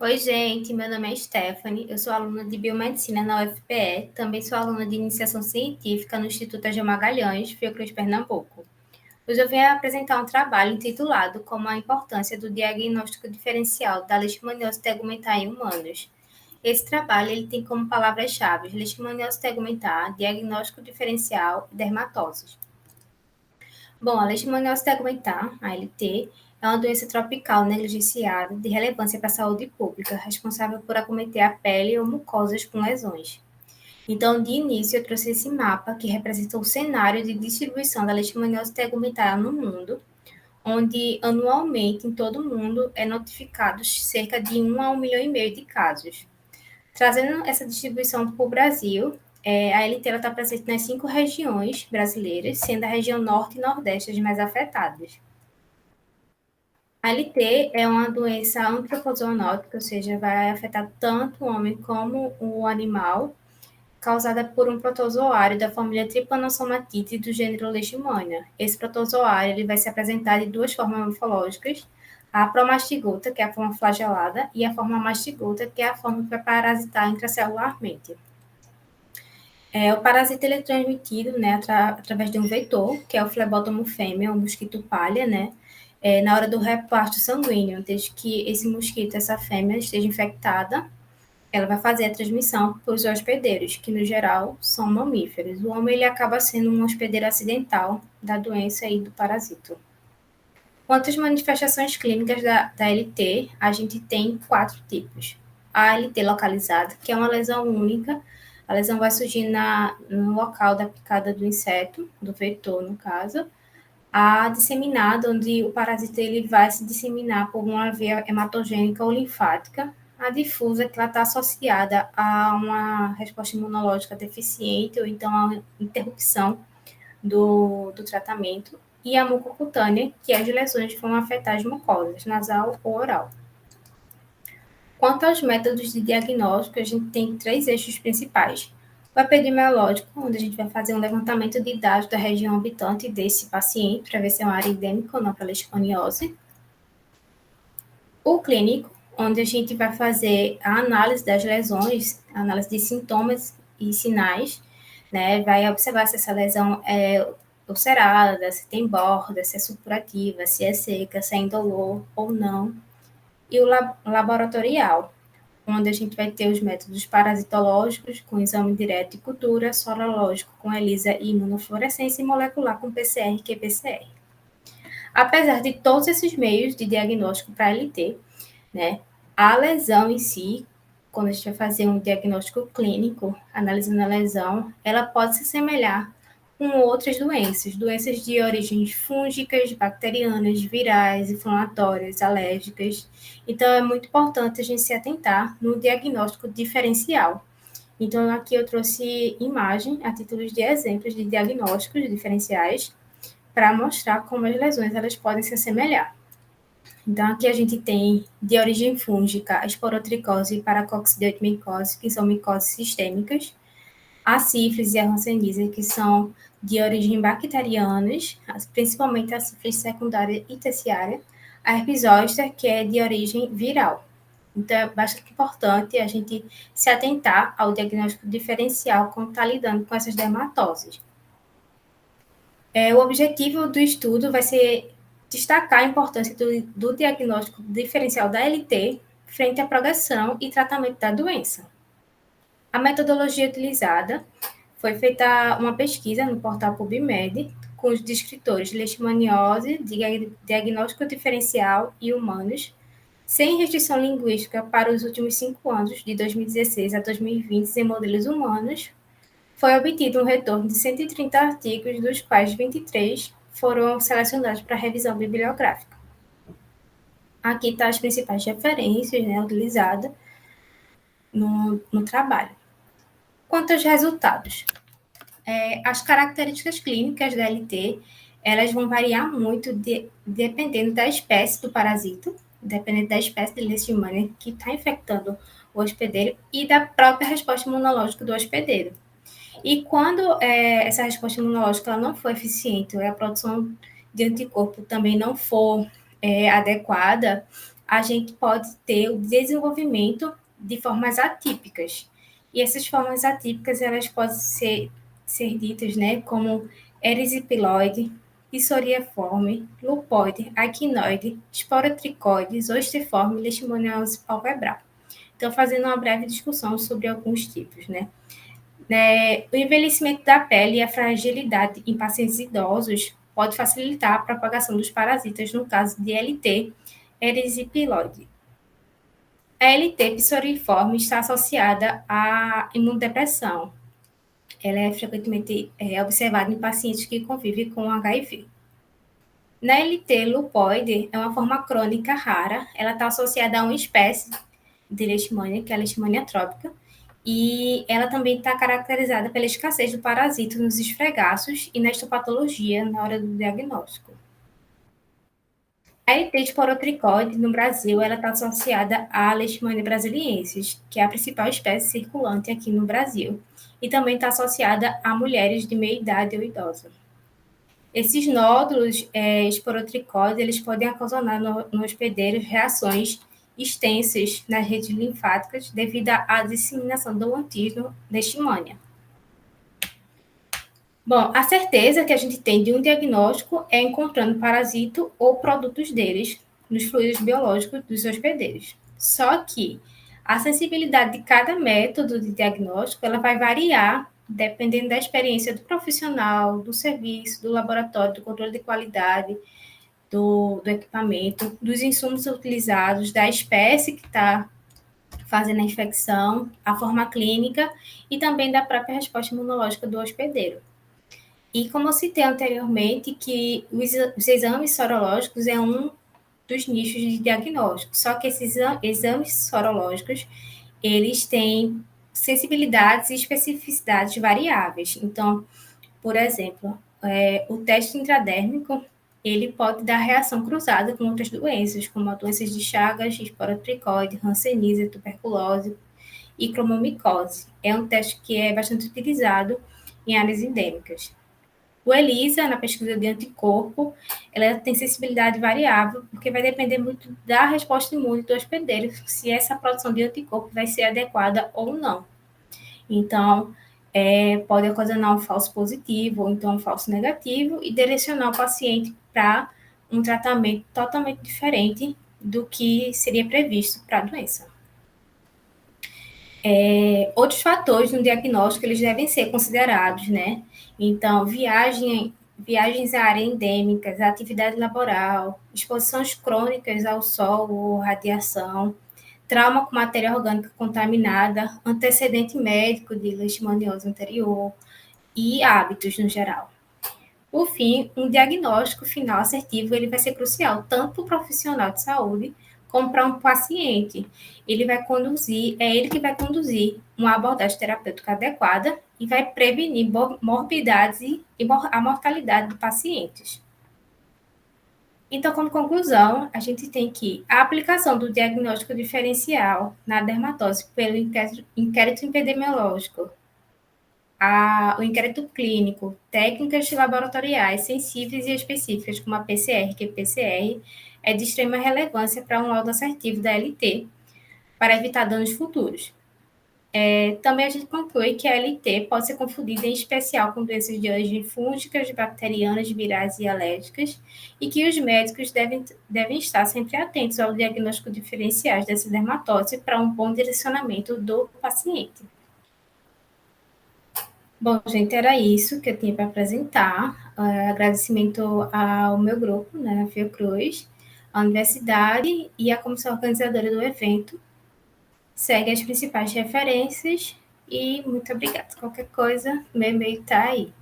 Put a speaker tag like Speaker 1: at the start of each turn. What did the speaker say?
Speaker 1: Oi, gente, meu nome é Stephanie, eu sou aluna de Biomedicina na UFPE, também sou aluna de Iniciação Científica no Instituto Ageu Magalhães, Fiocruz, Pernambuco. Hoje eu venho apresentar um trabalho intitulado Como a importância do diagnóstico diferencial da leishmaniose tegumentar em humanos. Esse trabalho ele tem como palavras-chave leishmaniose tegumentar, diagnóstico diferencial e dermatoses. Bom, a leishmaniose tegumentar, ALT, é uma doença tropical negligenciada de relevância para a saúde pública, responsável por acometer a pele ou mucosas com lesões. Então, de início, eu trouxe esse mapa que representa o cenário de distribuição da leishmaniose tegumentar no mundo, onde anualmente em todo o mundo é notificados cerca de 1 a 1,5 milhão de casos. Trazendo essa distribuição para o Brasil, a LT está presente nas 5 regiões brasileiras, sendo a região norte e nordeste as mais afetadas. A LT é uma doença antropozoonótica, ou seja, vai afetar tanto o homem como o animal, causada por um protozoário da família Trypanosomatidae do gênero Leishmania. Esse protozoário ele vai se apresentar de duas formas morfológicas, a promastigota, que é a forma flagelada, e a forma mastigota, que é a forma para parasitar intracelularmente. O parasita ele é transmitido, né, através de um vetor, que é o flebótomo fêmea, o mosquito palha, né, na hora do reparto sanguíneo. Desde que esse mosquito, essa fêmea, esteja infectada, ela vai fazer a transmissão para os hospedeiros, que no geral são mamíferos. O homem ele acaba sendo um hospedeiro acidental da doença e do parasito. Quanto às manifestações clínicas da LT, a gente tem 4 tipos. A LT localizada, que é uma lesão única, a lesão vai surgir no local da picada do inseto, do vetor no caso. A disseminada, onde o parasita ele vai se disseminar por uma via hematogênica ou linfática. A difusa, que ela está associada a uma resposta imunológica deficiente ou então a uma interrupção do tratamento. E a mucocutânea, que as lesões vão afetar as mucosas, nasal ou oral. Quanto aos métodos de diagnóstico, a gente tem 3 eixos principais. O epidemiológico, onde a gente vai fazer um levantamento de dados da região habitante desse paciente, para ver se é uma área endêmica ou não para leishmaniose. O clínico, onde a gente vai fazer a análise das lesões, a análise de sintomas e sinais, né? Vai observar se essa lesão é ulcerada, se tem borda, se é supurativa, se é seca, se é indolor ou não. E o laboratorial, onde a gente vai ter os métodos parasitológicos, com exame direto de cultura, sorológico com ELISA e imunofluorescência, e molecular com PCR e qPCR. Apesar de todos esses meios de diagnóstico para LT, né, a lesão em si, quando a gente vai fazer um diagnóstico clínico, analisando a lesão, ela pode se assemelhar com outras doenças de origens fúngicas, bacterianas, virais, inflamatórias, alérgicas. Então, é muito importante a gente se atentar no diagnóstico diferencial. Então, aqui eu trouxe imagem a título de exemplos de diagnósticos diferenciais para mostrar como as lesões elas podem se assemelhar. Então, aqui a gente tem de origem fúngica a esporotricose e paracoccidioidomicose, que são micoses sistêmicas, a sífilis e a hanseníase, que são de origem bacterianas, principalmente a sífilis secundária e terciária, a herpes zoster, que é de origem viral. Então, é bastante importante a gente se atentar ao diagnóstico diferencial quando está lidando com essas dermatoses. O objetivo do estudo vai ser destacar a importância do diagnóstico diferencial da LT frente à progressão e tratamento da doença. A metodologia utilizada foi feita uma pesquisa no portal PubMed com os descritores leishmaniose, diagnóstico diferencial e humanos, sem restrição linguística para os últimos 5 anos, de 2016 a 2020, em modelos humanos. Foi obtido um retorno de 130 artigos, dos quais 23 foram selecionados para revisão bibliográfica. Aqui estão as principais referências, né, utilizadas no trabalho. Quanto aos resultados, as características clínicas da LT, elas vão variar muito dependendo da espécie do parasito, dependendo da espécie de Leishmania que está infectando o hospedeiro e da própria resposta imunológica do hospedeiro. E quando essa resposta imunológica ela não for eficiente, a produção de anticorpo também não for adequada, a gente pode ter o desenvolvimento de formas atípicas. E essas formas atípicas, elas podem ser ditas, né, como erisipiloide, psoriaforme, lupoide, actinoide, esporotricoide, zosterforme e leishmaniose palpebral. Então, fazendo uma breve discussão sobre alguns tipos, né? O envelhecimento da pele e a fragilidade em pacientes idosos pode facilitar a propagação dos parasitas, no caso de LT erisipiloide. A LT psoriforme está associada à imunodepressão. Ela é frequentemente observada em pacientes que convivem com HIV. Na LT lupoide, é uma forma crônica rara. Ela está associada a uma espécie de leishmania, que é a leishmania trópica, e ela também está caracterizada pela escassez do parasito nos esfregaços e na histopatologia na hora do diagnóstico. A LT esporotricose no Brasil, ela está associada à Leishmania brasiliensis, que é a principal espécie circulante aqui no Brasil, e também está associada a mulheres de meia idade ou idosa. Esses nódulos esporotricose, eles podem ocasionar no hospedeiro reações extensas nas redes linfáticas devido à disseminação do antígeno leishmania. Bom, a certeza que a gente tem de um diagnóstico é encontrando parasito ou produtos deles nos fluidos biológicos dos hospedeiros. Só que a sensibilidade de cada método de diagnóstico ela vai variar dependendo da experiência do profissional, do serviço, do laboratório, do controle de qualidade, do equipamento, dos insumos utilizados, da espécie que está fazendo a infecção, a forma clínica e também da própria resposta imunológica do hospedeiro. E como eu citei anteriormente, que os exames sorológicos é um dos nichos de diagnóstico, só que esses exames sorológicos, eles têm sensibilidades e especificidades variáveis. Então, por exemplo, o teste intradérmico, ele pode dar reação cruzada com outras doenças, como as doenças de Chagas, esporotricose, hanseníase, tuberculose e cromomicose. É um teste que é bastante utilizado em áreas endêmicas. O ELISA, na pesquisa de anticorpo, ela tem sensibilidade variável, porque vai depender muito da resposta imune do hospedeiro, se essa produção de anticorpo vai ser adequada ou não. Então, pode ocasionar um falso positivo ou então um falso negativo e direcionar o paciente para um tratamento totalmente diferente do que seria previsto para a doença. Outros fatores no diagnóstico, eles devem ser considerados, né? Então, viagens a áreas endêmicas, atividade laboral, exposições crônicas ao sol ou radiação, trauma com matéria orgânica contaminada, antecedente médico de leishmaniose anterior e hábitos no geral. Por fim, um diagnóstico final assertivo ele vai ser crucial tanto para o profissional de saúde como para um paciente. É ele que vai conduzir uma abordagem terapêutica adequada e vai prevenir morbidades e a mortalidade de pacientes. Então, como conclusão, a gente tem que a aplicação do diagnóstico diferencial na dermatose pelo inquérito epidemiológico, o inquérito clínico, técnicas laboratoriais sensíveis e específicas, como a PCR, que é PCR, é de extrema relevância para um laudo assertivo da LT, para evitar danos futuros. Também a gente conclui que a LT pode ser confundida em especial com doenças de origem fúngicas, bacterianas, virais e alérgicas, e que os médicos devem estar sempre atentos ao diagnóstico diferencial dessa dermatose para um bom direcionamento do paciente. Bom, gente, era isso que eu tinha para apresentar. Agradecimento ao meu grupo, né, na Fiocruz, à universidade e à comissão organizadora do evento. Segue as principais referências e muito obrigada. Qualquer coisa, meu e-mail está aí.